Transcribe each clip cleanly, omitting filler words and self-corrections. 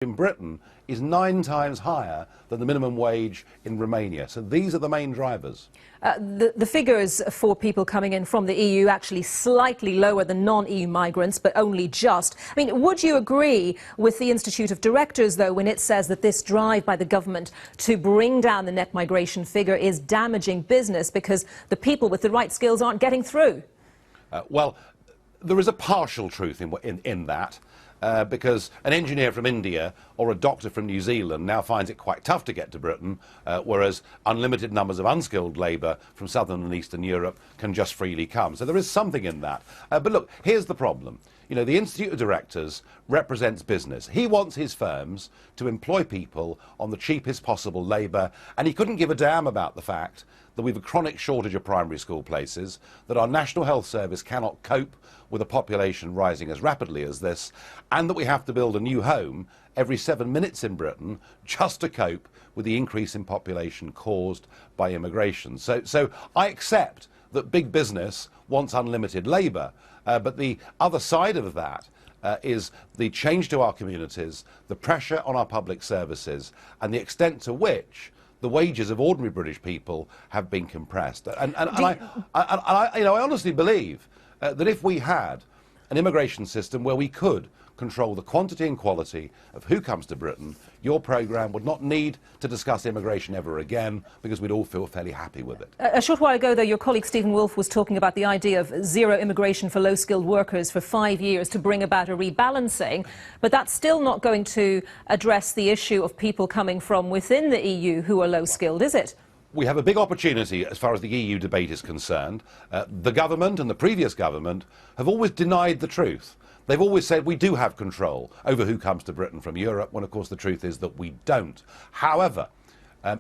in Britain is 9 times higher than the minimum wage in Romania. So these are the main drivers. The figures for people coming in from the EU actually slightly lower than non-EU migrants, but only just. I mean, would you agree with the Institute of Directors, though, when it says that this drive by the government to bring down the net migration figure is damaging business because the people with the right skills aren't getting through? Well, there is a partial truth in that. Because an engineer from India or a doctor from New Zealand now finds it quite tough to get to Britain, whereas unlimited numbers of unskilled labour from southern and eastern Europe can just freely come. So there is something in that. But look, here's the problem. You know, the Institute of Directors represents business. He wants his firms to employ people on the cheapest possible labour, and he couldn't give a damn about the fact that we have a chronic shortage of primary school places, that our National Health Service cannot cope with a population rising as rapidly as this, and that we have to build a new home every 7 minutes in Britain just to cope with the increase in population caused by immigration. So I accept that big business wants unlimited labour, but the other side of that is the change to our communities, the pressure on our public services, and the extent to which the wages of ordinary British people have been compressed. I honestly believe that if we had an immigration system where we could control the quantity and quality of who comes to Britain, your programme would not need to discuss immigration ever again, because we'd all feel fairly happy with it. A short while ago, though, your colleague Stephen Wolfe was talking about the idea of zero immigration for low-skilled workers for 5 years to bring about a rebalancing, but that's still not going to address the issue of people coming from within the EU who are low-skilled, is it? We have a big opportunity as far as the EU debate is concerned. The government and the previous government have always denied the truth. They've always said we do have control over who comes to Britain from Europe, when of course the truth is that we don't. However,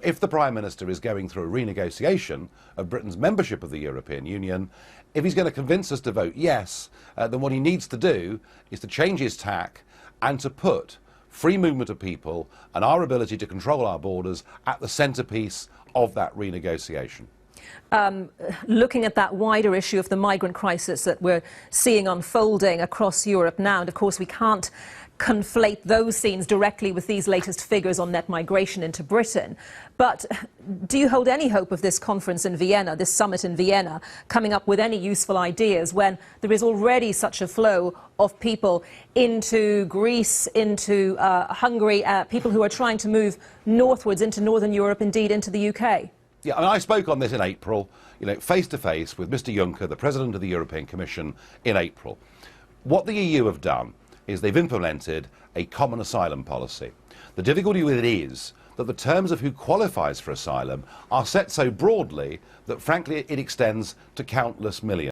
if the Prime Minister is going through a renegotiation of Britain's membership of the European Union, if he's going to convince us to vote yes, then what he needs to do is to change his tack and to put free movement of people and our ability to control our borders at the centrepiece of that renegotiation. Looking at that wider issue of the migrant crisis that we're seeing unfolding across Europe now, and of course we can't conflate those scenes directly with these latest figures on net migration into Britain, but do you hold any hope of this conference in Vienna, this summit in Vienna, coming up with any useful ideas when there is already such a flow of people into Greece, into Hungary, people who are trying to move northwards into Northern Europe, indeed into the UK? Yeah, I mean, I spoke on this in April, face to face with Mr. Juncker, the President of the European Commission, in April. What the EU have done is they've implemented a common asylum policy. The difficulty with it is that the terms of who qualifies for asylum are set so broadly that, frankly, it extends to countless millions.